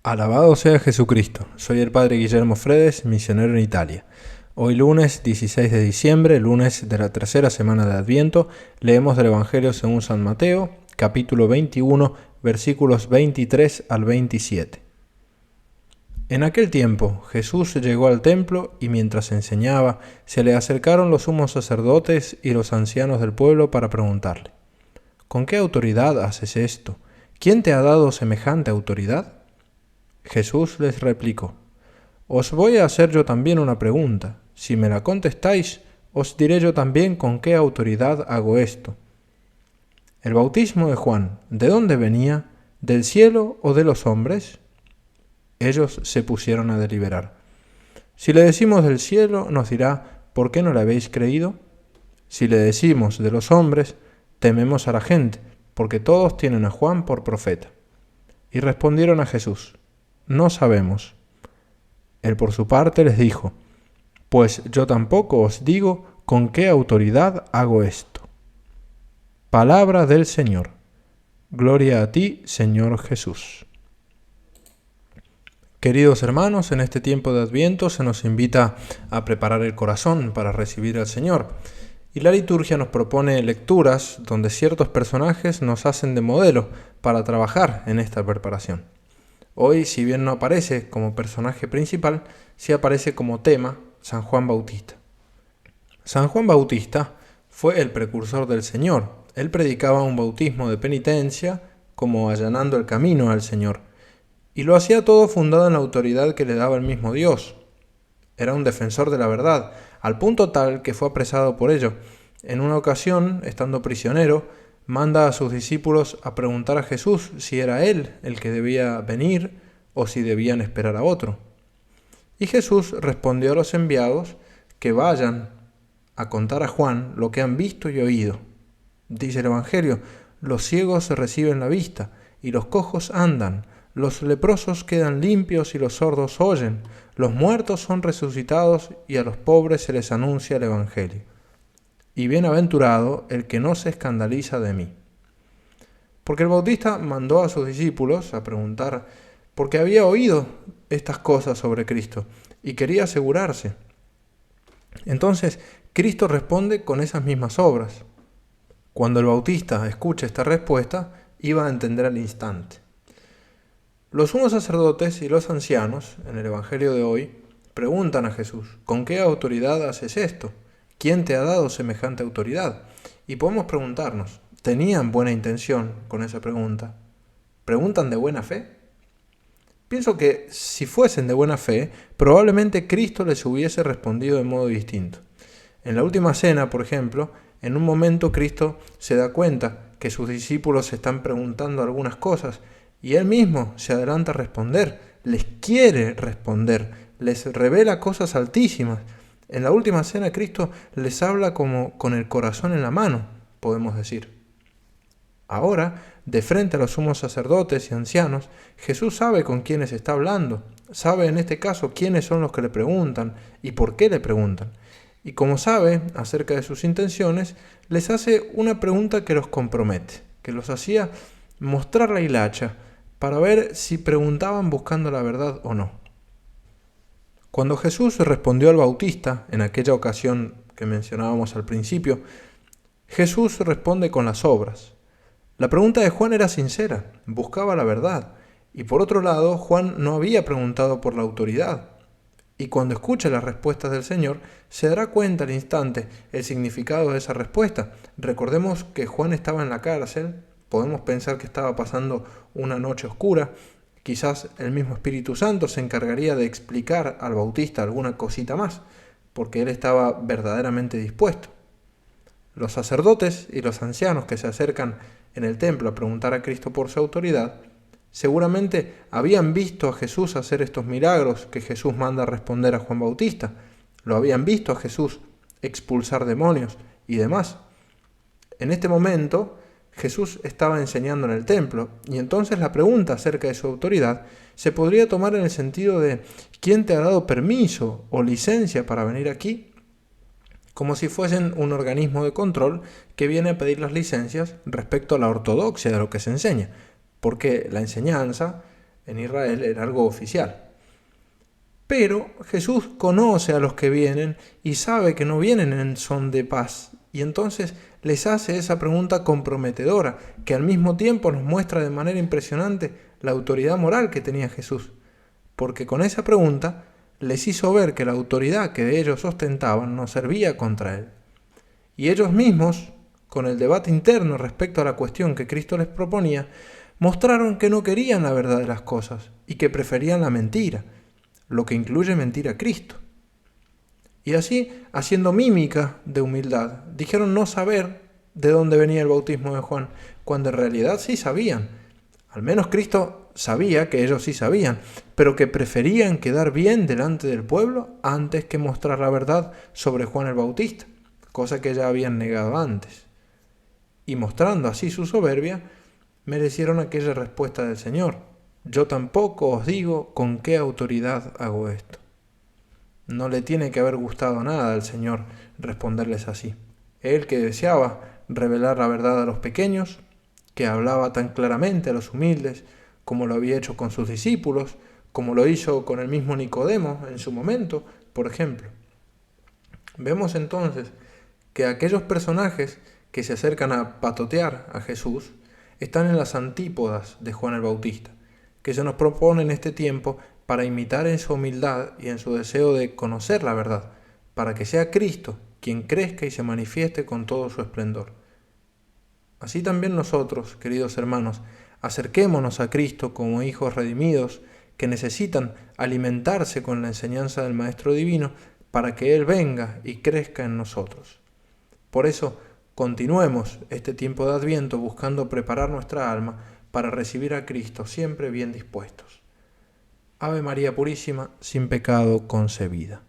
Alabado sea Jesucristo. Soy el Padre Guillermo Fredes, misionero en Italia. Hoy lunes 16 de diciembre, lunes de la tercera semana de Adviento, leemos del Evangelio según San Mateo, capítulo 21, versículos 23 al 27. En aquel tiempo Jesús llegó al templo y mientras enseñaba, se le acercaron los sumos sacerdotes y los ancianos del pueblo para preguntarle: ¿Con qué autoridad haces esto? ¿Quién te ha dado semejante autoridad? Jesús les replicó: Os voy a hacer yo también una pregunta. Si me la contestáis, os diré yo también con qué autoridad hago esto. El bautismo de Juan, ¿de dónde venía? ¿Del cielo o de los hombres? Ellos se pusieron a deliberar. Si le decimos del cielo, nos dirá: ¿por qué no le habéis creído? Si le decimos de los hombres, tememos a la gente, porque todos tienen a Juan por profeta. Y respondieron a Jesús: No sabemos. Él por su parte les dijo: Pues yo tampoco os digo con qué autoridad hago esto. Palabra del Señor. Gloria a ti, Señor Jesús. Queridos hermanos, en este tiempo de Adviento se nos invita a preparar el corazón para recibir al Señor. Y la liturgia nos propone lecturas donde ciertos personajes nos hacen de modelo para trabajar en esta preparación. Hoy, si bien no aparece como personaje principal, sí aparece como tema San Juan Bautista. San Juan Bautista fue el precursor del Señor. Él predicaba un bautismo de penitencia, como allanando el camino al Señor. Y lo hacía todo fundado en la autoridad que le daba el mismo Dios. Era un defensor de la verdad, al punto tal que fue apresado por ello. En una ocasión, estando prisionero, manda a sus discípulos a preguntar a Jesús si era él el que debía venir o si debían esperar a otro. Y Jesús respondió a los enviados que vayan a contar a Juan lo que han visto y oído. Dice el Evangelio: los ciegos reciben la vista y los cojos andan, los leprosos quedan limpios y los sordos oyen, los muertos son resucitados y a los pobres se les anuncia el Evangelio. Y bienaventurado el que no se escandaliza de mí. Porque el Bautista mandó a sus discípulos a preguntar, porque había oído estas cosas sobre Cristo y quería asegurarse. Entonces Cristo responde con esas mismas obras. Cuando el Bautista escucha esta respuesta, iba a entender al instante. Los sumos sacerdotes y los ancianos, en el Evangelio de hoy, preguntan a Jesús: ¿con qué autoridad haces esto? ¿Quién te ha dado semejante autoridad? Y podemos preguntarnos: ¿tenían buena intención con esa pregunta? ¿Preguntan de buena fe? Pienso que si fuesen de buena fe, probablemente Cristo les hubiese respondido de modo distinto. En la última cena, por ejemplo, en un momento Cristo se da cuenta que sus discípulos se están preguntando algunas cosas y Él mismo se adelanta a responder, les quiere responder, les revela cosas altísimas. En la última cena Cristo les habla como con el corazón en la mano, podemos decir. Ahora, de frente a los sumos sacerdotes y ancianos, Jesús sabe con quiénes está hablando, sabe en este caso quiénes son los que le preguntan y por qué le preguntan. Y como sabe acerca de sus intenciones, les hace una pregunta que los compromete, que los hacía mostrar la hilacha para ver si preguntaban buscando la verdad o no. Cuando Jesús respondió al Bautista, en aquella ocasión que mencionábamos al principio, Jesús responde con las obras. La pregunta de Juan era sincera, buscaba la verdad, y por otro lado, Juan no había preguntado por la autoridad. Y cuando escucha las respuestas del Señor, se dará cuenta al instante el significado de esa respuesta. Recordemos que Juan estaba en la cárcel, podemos pensar que estaba pasando una noche oscura. Quizás el mismo Espíritu Santo se encargaría de explicar al Bautista alguna cosita más, porque él estaba verdaderamente dispuesto. Los sacerdotes y los ancianos que se acercan en el templo a preguntar a Cristo por su autoridad, seguramente habían visto a Jesús hacer estos milagros que Jesús manda a responder a Juan Bautista. Lo habían visto a Jesús expulsar demonios y demás. En este momento, Jesús estaba enseñando en el templo, y entonces la pregunta acerca de su autoridad se podría tomar en el sentido de ¿quién te ha dado permiso o licencia para venir aquí? Como si fuesen un organismo de control que viene a pedir las licencias respecto a la ortodoxia de lo que se enseña, porque la enseñanza En Israel era algo oficial. Pero Jesús conoce a los que vienen y sabe que no vienen en son de paz. Y entonces les hace esa pregunta comprometedora, que al mismo tiempo nos muestra de manera impresionante la autoridad moral que tenía Jesús. Porque con esa pregunta les hizo ver que la autoridad que ellos ostentaban no servía contra él. Y ellos mismos, con el debate interno respecto a la cuestión que Cristo les proponía, mostraron que no querían la verdad de las cosas y que preferían la mentira, lo que incluye mentir a Cristo. Y así, haciendo mímica de humildad, dijeron no saber de dónde venía el bautismo de Juan, cuando en realidad sí sabían. Al menos Cristo sabía que ellos sí sabían, pero que preferían quedar bien delante del pueblo antes que mostrar la verdad sobre Juan el Bautista, cosa que ya habían negado antes. Y mostrando así su soberbia, merecieron aquella respuesta del Señor: yo tampoco os digo con qué autoridad hago esto. No le tiene que haber gustado nada al Señor responderles así. Él, que deseaba revelar la verdad a los pequeños, que hablaba tan claramente a los humildes, como lo había hecho con sus discípulos, como lo hizo con el mismo Nicodemo en su momento, por ejemplo. Vemos entonces que aquellos personajes que se acercan a patotear a Jesús están en las antípodas de Juan el Bautista, que se nos propone en este tiempo para imitar en su humildad y en su deseo de conocer la verdad, para que sea Cristo quien crezca y se manifieste con todo su esplendor. Así también nosotros, queridos hermanos, acerquémonos a Cristo como hijos redimidos que necesitan alimentarse con la enseñanza del Maestro Divino para que Él venga y crezca en nosotros. Por eso, continuemos este tiempo de Adviento buscando preparar nuestra alma para recibir a Cristo siempre bien dispuestos. Ave María Purísima, sin pecado concebida.